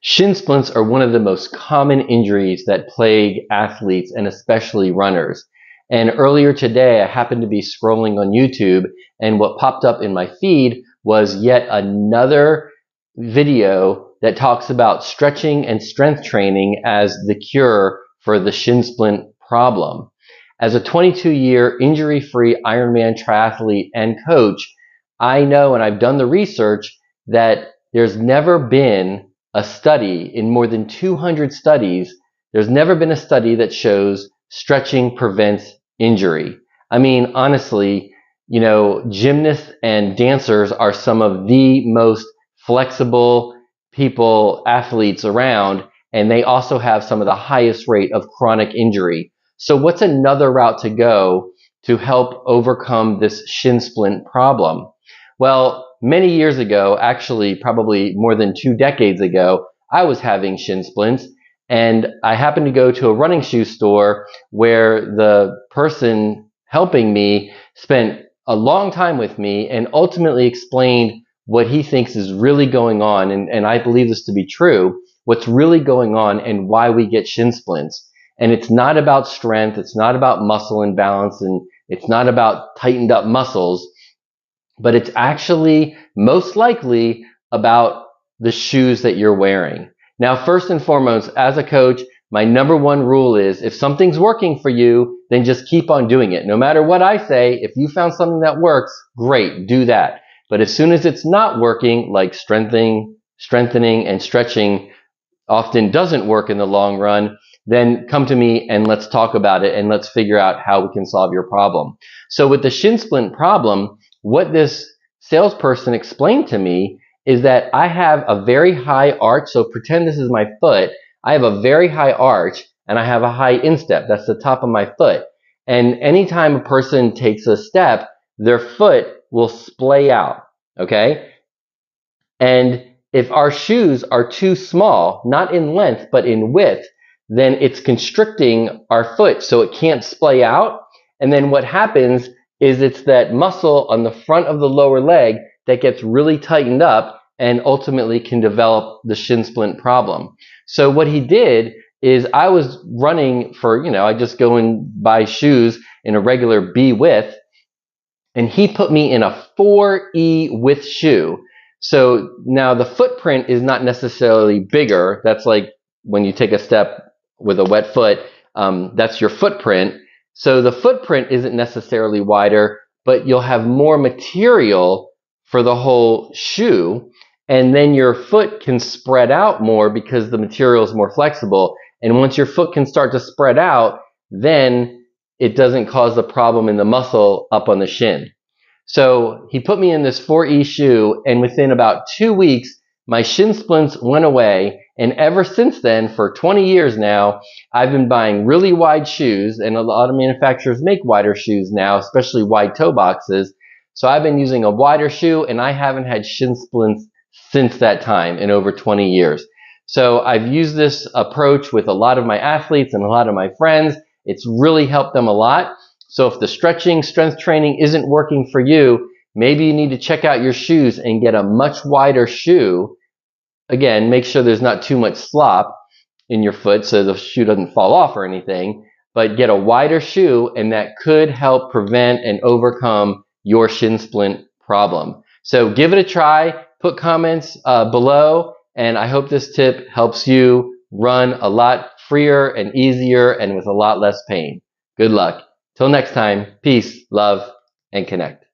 Shin splints are one of the most common injuries that plague athletes and especially runners. And earlier today, I happened to be scrolling on YouTube, and what popped up in my feed was yet another video that talks about stretching and strength training as the cure for the shin splint problem. As a 22-year injury-free Ironman triathlete and coach, I know, and I've done the research, that there's never been a study in more than 200 studies. There's never been a study that shows stretching prevents injury. I mean, honestly, gymnasts and dancers are some of the most flexible athletes around, and they also have some of the highest rate of chronic injury. So what's another route to go to help overcome this shin splint problem? Well, many years ago, actually probably more than 2 decades ago, I was having shin splints, and I happened to go to a running shoe store where the person helping me spent a long time with me and ultimately explained what he thinks is really going on, and I believe this to be true, what's really going on and why we get shin splints. And it's not about strength, it's not about muscle imbalance, and it's not about tightened up muscles, but it's actually most likely about the shoes that you're wearing. Now, first and foremost, as a coach, my number one rule is if something's working for you, then just keep on doing it. No matter what I say, if you found something that works, great, do that. But as soon as it's not working, like strengthening and stretching often doesn't work in the long run, then come to me and let's talk about it and let's figure out how we can solve your problem. So with the shin splint problem, what this salesperson explained to me is that I have a very high arch. So pretend this is my foot. I have a very high arch and I have a high instep. That's the top of my foot. And anytime a person takes a step, their foot will splay out, okay? And if our shoes are too small, not in length, but in width, then it's constricting our foot so it can't splay out. And then what happens is it's that muscle on the front of the lower leg that gets really tightened up and ultimately can develop the shin splint problem. So what he did is I was running for, I just go and buy shoes in a regular B width, and he put me in a 4E width shoe. So now the footprint is not necessarily bigger. That's like when you take a step with a wet foot, that's your footprint. So the footprint isn't necessarily wider, but you'll have more material for the whole shoe. And then your foot can spread out more because the material is more flexible. And once your foot can start to spread out, then it doesn't cause the problem in the muscle up on the shin. So he put me in this 4E shoe, and within about 2 weeks, my shin splints went away. And ever since then, for 20 years now, I've been buying really wide shoes, and a lot of manufacturers make wider shoes now, especially wide toe boxes. So I've been using a wider shoe, and I haven't had shin splints since that time in over 20 years. So I've used this approach with a lot of my athletes and a lot of my friends. It's really helped them a lot. So if the stretching, strength training isn't working for you, maybe you need to check out your shoes and get a much wider shoe. Again, make sure there's not too much slop in your foot so the shoe doesn't fall off or anything, but get a wider shoe, and that could help prevent and overcome your shin splint problem. So give it a try, put comments below, and I hope this tip helps you run a lot freer and easier and with a lot less pain. Good luck. Till next time, peace, love, and connect.